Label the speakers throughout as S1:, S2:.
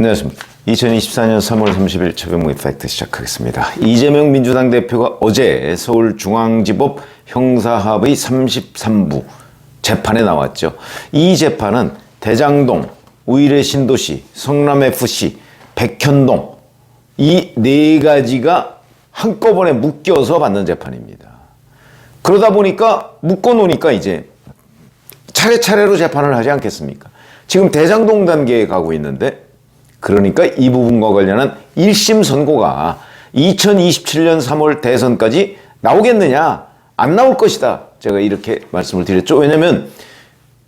S1: 안녕하십니까. 2024년 3월 30일 최경영의 팩트 시작하겠습니다. 이재명 민주당 대표가 어제 서울중앙지법 형사합의 33부 재판에 나왔죠. 이 재판은 대장동, 우일의 신도시, 성남FC, 백현동 이 네 가지가 한꺼번에 묶여서 받는 재판입니다. 그러다 보니까 묶어놓으니까 이제 차례차례로 재판을 하지 않겠습니까? 지금 대장동 단계에 가고 있는데 그러니까 이 부분과 관련한 1심 선고가 2027년 3월 대선까지 나오겠느냐? 안 나올 것이다. 제가 이렇게 말씀을 드렸죠. 왜냐하면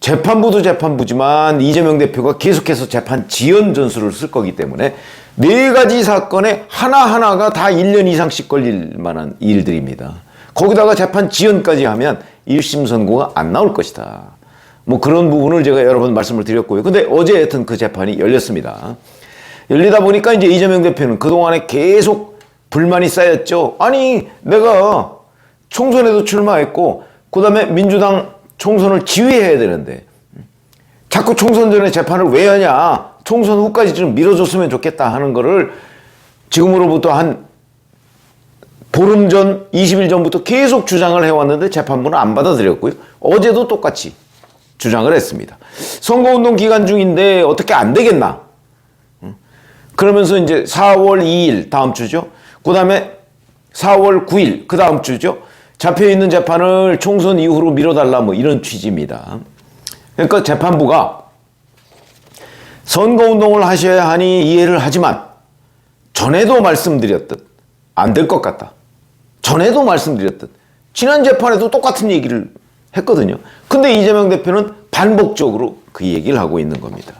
S1: 재판부도 재판부지만 이재명 대표가 계속해서 재판 지연 전술을 쓸 거기 때문에 네 가지 사건에 하나하나가 다 1년 이상씩 걸릴 만한 일들입니다. 거기다가 재판 지연까지 하면 1심 선고가 안 나올 것이다. 뭐 그런 부분을 제가 여러 번 말씀을 드렸고요. 근데 어제 하여튼 그 재판이 열렸습니다. 열리다 보니까 이제 이재명 대표는 그동안에 계속 불만이 쌓였죠. 아니, 내가 총선에도 출마했고, 그 다음에 민주당 총선을 지휘해야 되는데, 자꾸 총선 전에 재판을 왜 하냐? 총선 후까지 좀 미뤄줬으면 좋겠다 하는 거를 지금으로부터 한 보름 전, 20일 전부터 계속 주장을 해왔는데 재판부는 안 받아들였고요. 어제도 똑같이 주장을 했습니다. 선거운동 기간 중인데 어떻게 안 되겠나? 그러면서 이제 4월 2일 다음 주죠. 그 다음에 4월 9일 그 다음 주죠. 잡혀있는 재판을 총선 이후로 미뤄달라 뭐 이런 취지입니다. 그러니까 재판부가 선거운동을 하셔야 하니 이해를 하지만 전에도 말씀드렸듯 안 될 것 같다. 전에도 말씀드렸듯 지난 재판에도 똑같은 얘기를 했거든요. 근데 이재명 대표는 반복적으로 그 얘기를 하고 있는 겁니다.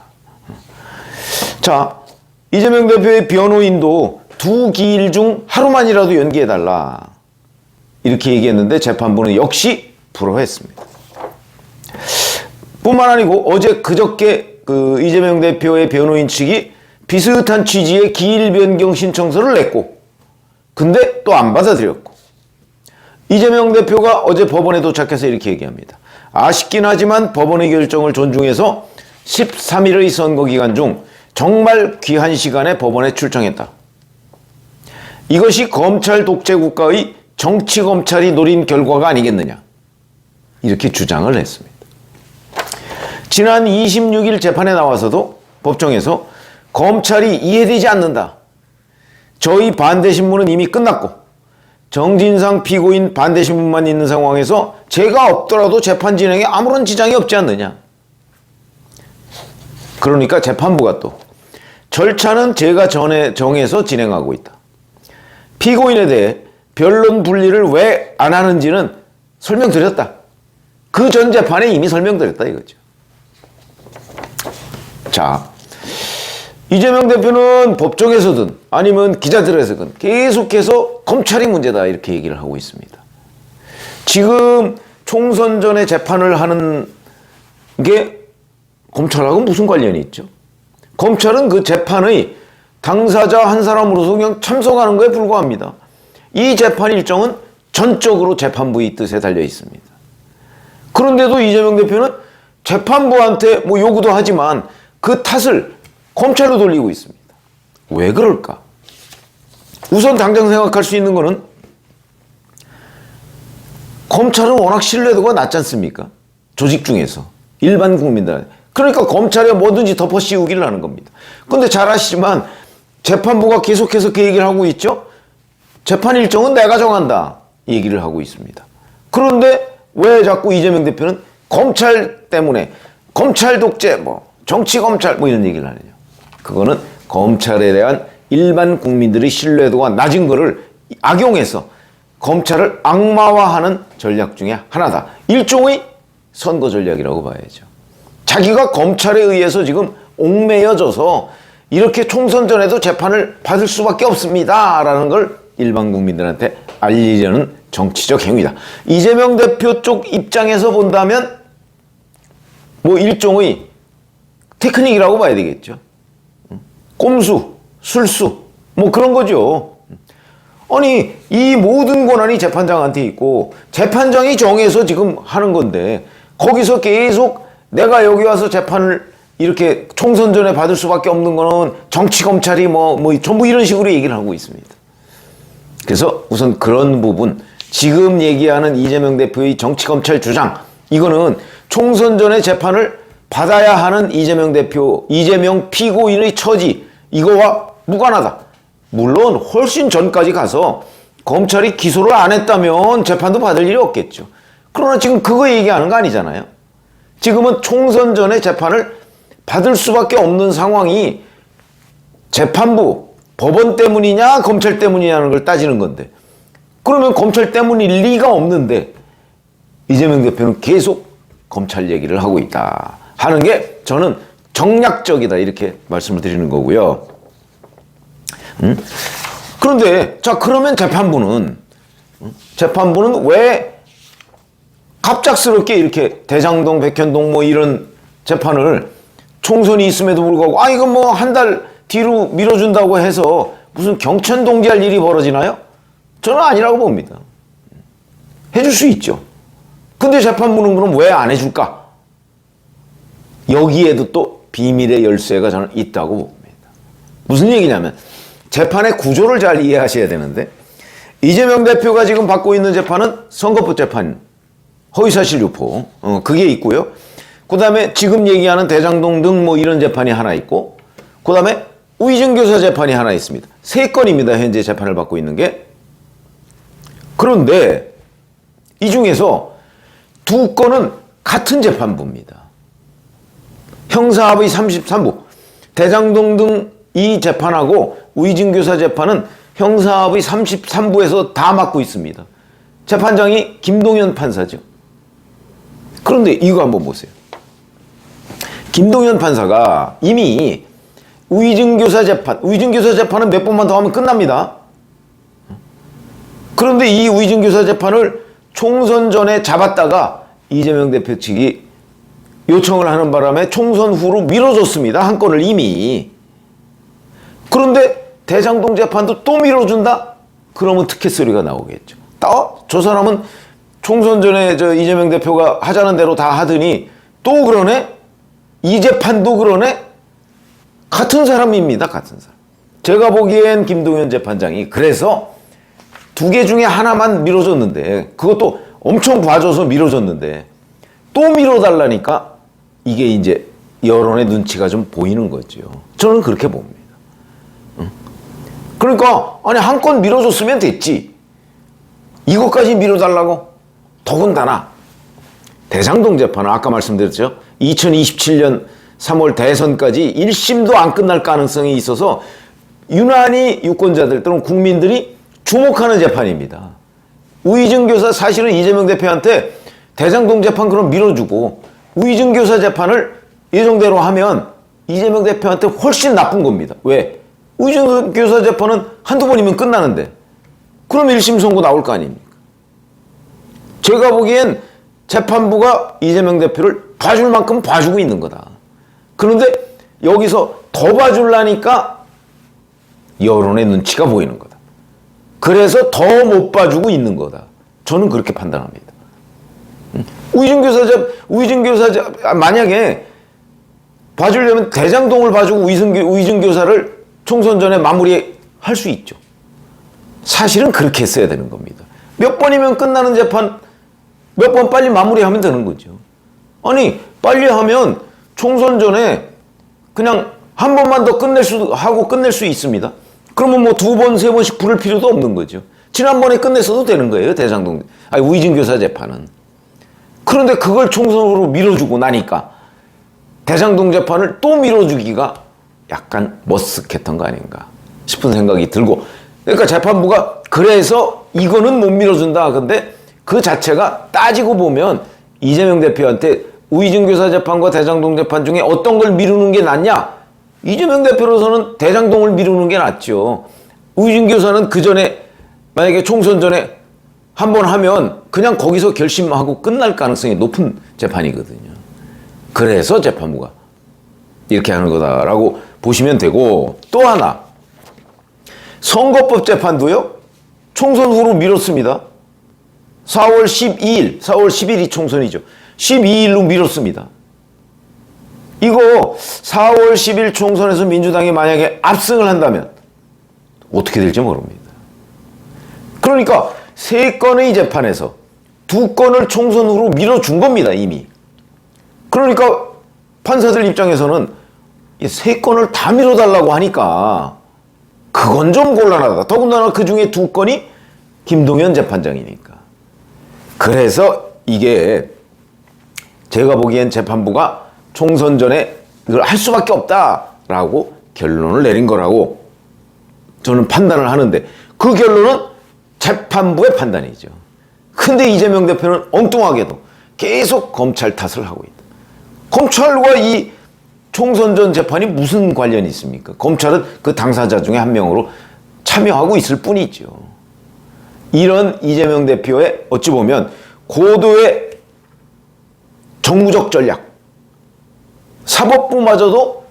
S1: 자, 이재명 대표의 변호인도 두 기일 중 하루만이라도 연기해달라 이렇게 얘기했는데 재판부는 역시 불허했습니다. 뿐만 아니고 어제 그저께 그 이재명 대표의 변호인 측이 비슷한 취지의 기일 변경 신청서를 냈고 근데 또 안 받아들였고 이재명 대표가 어제 법원에 도착해서 이렇게 얘기합니다. 아쉽긴 하지만 법원의 결정을 존중해서 13일의 선거 기간 중 정말 귀한 시간에 법원에 출정했다. 이것이 검찰 독재 국가의 정치 검찰이 노린 결과가 아니겠느냐. 이렇게 주장을 했습니다. 지난 26일 재판에 나와서도 법정에서 검찰이 이해되지 않는다. 저희 반대 신문은 이미 끝났고 정진상 피고인 반대 신문만 있는 상황에서 제가 없더라도 재판 진행에 아무런 지장이 없지 않느냐. 그러니까 재판부가 또 절차는 제가 정해서 진행하고 있다. 피고인에 대해 변론 분리를 왜 안 하는지는 설명드렸다. 그 전 재판에 이미 설명드렸다 이거죠. 자, 이재명 대표는 법정에서든 아니면 기자들에서든 계속해서 검찰이 문제다 이렇게 얘기를 하고 있습니다. 지금 총선 전에 재판을 하는 게 검찰하고 무슨 관련이 있죠? 검찰은 그 재판의 당사자 한 사람으로서 그냥 참석하는 거에 불과합니다. 이 재판 일정은 전적으로 재판부의 뜻에 달려 있습니다. 그런데도 이재명 대표는 재판부한테 뭐 요구도 하지만 그 탓을 검찰로 돌리고 있습니다. 왜 그럴까? 우선 당장 생각할 수 있는 거는 검찰은 워낙 신뢰도가 낮지 않습니까? 조직 중에서 일반 국민들. 그러니까 검찰에 뭐든지 덮어씌우기를 하는 겁니다. 그런데 잘 아시지만 재판부가 계속해서 그 얘기를 하고 있죠. 재판 일정은 내가 정한다 이 얘기를 하고 있습니다. 그런데 왜 자꾸 이재명 대표는 검찰 때문에 검찰 독재 뭐 정치 검찰 뭐 이런 얘기를 하느냐. 그거는 검찰에 대한 일반 국민들의 신뢰도가 낮은 거를 악용해서 검찰을 악마화하는 전략 중에 하나다. 일종의 선거 전략이라고 봐야죠. 자기가 검찰에 의해서 지금 옥매여져서 이렇게 총선 전에도 재판을 받을 수밖에 없습니다 라는 걸 일반 국민들한테 알리려는 정치적 행위다. 이재명 대표 쪽 입장에서 본다면 뭐 일종의 테크닉이라고 봐야 되겠죠. 꼼수, 술수 뭐 그런 거죠. 아니 이 모든 권한이 재판장한테 있고 재판장이 정해서 지금 하는 건데 거기서 계속 내가 여기 와서 재판을 이렇게 총선 전에 받을 수밖에 없는 거는 정치 검찰이 뭐 전부 이런 식으로 얘기를 하고 있습니다. 그래서 우선 그런 부분, 지금 얘기하는 이재명 대표의 정치 검찰 주장, 이거는 총선 전에 재판을 받아야 하는 이재명 대표, 이재명 피고인의 처지, 이거와 무관하다. 물론 훨씬 전까지 가서 검찰이 기소를 안 했다면 재판도 받을 일이 없겠죠. 그러나 지금 그거 얘기하는 거 아니잖아요. 지금은 총선 전에 재판을 받을 수밖에 없는 상황이 재판부, 법원 때문이냐 검찰 때문이냐는 걸 따지는 건데, 그러면 검찰 때문일 리가 없는데 이재명 대표는 계속 검찰 얘기를 하고 있다 하는 게 저는 정략적이다, 이렇게 말씀을 드리는 거고요. 그런데 자, 그러면 재판부는 왜 갑작스럽게 이렇게 대장동, 백현동 뭐 이런 재판을 총선이 있음에도 불구하고 이건 뭐 한 달 뒤로 밀어준다고 해서 무슨 경천동지할 일이 벌어지나요? 저는 아니라고 봅니다. 해줄 수 있죠. 근데 재판부는 그럼 왜 안 해줄까? 여기에도 또 비밀의 열쇠가 저는 있다고 봅니다. 무슨 얘기냐면 재판의 구조를 잘 이해하셔야 되는데, 이재명 대표가 지금 받고 있는 재판은 선거법 재판, 허위사실 유포, 그게 있고요. 그 다음에 지금 얘기하는 대장동 등 뭐 이런 재판이 하나 있고, 그 다음에 우이증교사 재판이 하나 있습니다. 3건입니다. 현재 재판을 받고 있는 게. 그런데 이 중에서 2건은 같은 재판부입니다. 형사합의 33부. 대장동 등 이 재판하고 우이증교사 재판은 형사합의 33부에서 다 맡고 있습니다. 재판장이 김동연 판사죠. 그런데 이거 한번 보세요. 김동연 판사가 이미 우이증교사 재판은 몇 번만 더 하면 끝납니다. 그런데 이 우이증교사 재판을 총선 전에 잡았다가 이재명 대표 측이 요청을 하는 바람에 총선 후로 미뤄줬습니다. 한 건을 이미. 그런데 대장동 재판도 또 미뤄준다? 그러면 특혜 소리가 나오겠죠. 저 사람은 총선 전에 이재명 대표가 하자는 대로 다 하더니 또 그러네? 이 재판도 그러네? 같은 사람입니다. 같은 사람. 제가 보기엔 김동연 재판장이 그래서 2개 중에 하나만 미뤄줬는데, 그것도 엄청 봐줘서 미뤄줬는데 또 미뤄달라니까 이게 이제 여론의 눈치가 좀 보이는 거죠. 저는 그렇게 봅니다. 그러니까 한 건 미뤄줬으면 됐지, 이것까지 미뤄달라고? 더군다나 대장동 재판은 아까 말씀드렸죠. 2027년 3월 대선까지 1심도 안 끝날 가능성이 있어서 유난히 유권자들 또는 국민들이 주목하는 재판입니다. 우이증교사, 사실은 이재명 대표한테 대장동 재판 그럼 밀어주고 우이증교사 재판을 예정대로 하면 이재명 대표한테 훨씬 나쁜 겁니다. 왜? 우이증교사 재판은 한두 번이면 끝나는데 그럼 1심 선고 나올 거 아닙니까? 제가 보기엔 재판부가 이재명 대표를 봐줄 만큼 봐주고 있는 거다. 그런데 여기서 더 봐주려니까 여론의 눈치가 보이는 거다. 그래서 더 못 봐주고 있는 거다. 저는 그렇게 판단합니다. 우이증교사 만약에 봐주려면 대장동을 봐주고 우이증교사를 총선 전에 마무리할 수 있죠. 사실은 그렇게 했어야 되는 겁니다. 몇 번이면 끝나는 재판 몇 번 빨리 마무리하면 되는 거죠. 아니 빨리 하면 총선 전에 그냥 한 번만 더 끝낼 수 있습니다. 그러면 뭐 2번, 3번씩 부를 필요도 없는 거죠. 지난번에 끝냈어도 되는 거예요. 우이증교사 재판은. 그런데 그걸 총선으로 밀어주고 나니까 대장동 재판을 또 밀어주기가 약간 머쓱했던 거 아닌가 싶은 생각이 들고, 그러니까 재판부가 그래서 이거는 못 밀어준다. 근데 그 자체가 따지고 보면 이재명 대표한테 우이증교사 재판과 대장동 재판 중에 어떤 걸 미루는 게 낫냐? 이재명 대표로서는 대장동을 미루는 게 낫죠. 우이증교사는 그 전에 만약에 총선 전에 한 번 하면 그냥 거기서 결심하고 끝날 가능성이 높은 재판이거든요. 그래서 재판부가 이렇게 하는 거다라고 보시면 되고, 또 하나 선거법 재판도요 총선 후로 미뤘습니다. 4월 12일, 4월 10일이 총선이죠. 12일로 미뤘습니다. 이거 4월 10일 총선에서 민주당이 만약에 압승을 한다면 어떻게 될지 모릅니다. 그러니까 3건의 재판에서 2건을 총선으로 밀어준 겁니다, 이미. 그러니까 판사들 입장에서는 이 3건을 다 밀어달라고 하니까 그건 좀 곤란하다. 더군다나 그 중에 2건이 김동연 재판장이니까. 그래서 이게 제가 보기엔 재판부가 총선 전에 이걸 할 수밖에 없다라고 결론을 내린 거라고 저는 판단을 하는데, 그 결론은 재판부의 판단이죠. 근데 이재명 대표는 엉뚱하게도 계속 검찰 탓을 하고 있다. 검찰과 이 총선 전 재판이 무슨 관련이 있습니까? 검찰은 그 당사자 중에 한 명으로 참여하고 있을 뿐이죠. 이런 이재명 대표의 어찌 보면 고도의 정무적 전략, 사법부마저도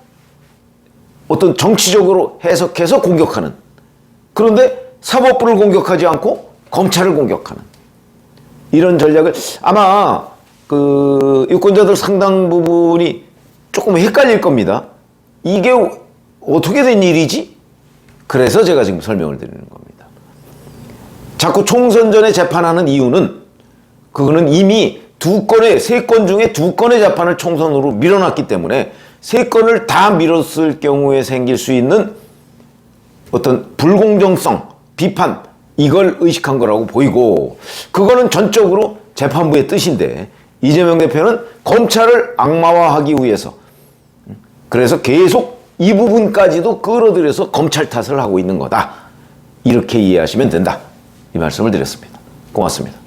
S1: 어떤 정치적으로 해석해서 공격하는, 그런데 사법부를 공격하지 않고 검찰을 공격하는 이런 전략을 아마 그 유권자들 상당 부분이 조금 헷갈릴 겁니다. 이게 어떻게 된 일이지? 그래서 제가 지금 설명을 드리는 겁니다. 자꾸 총선 전에 재판하는 이유는 그거는 이미 3건 중에 2건의 재판을 총선으로 밀어놨기 때문에 3건을 다 밀었을 경우에 생길 수 있는 어떤 불공정성, 비판, 이걸 의식한 거라고 보이고, 그거는 전적으로 재판부의 뜻인데 이재명 대표는 검찰을 악마화하기 위해서, 그래서 계속 이 부분까지도 끌어들여서 검찰 탓을 하고 있는 거다. 이렇게 이해하시면 된다. 이 말씀을 드렸습니다. 고맙습니다.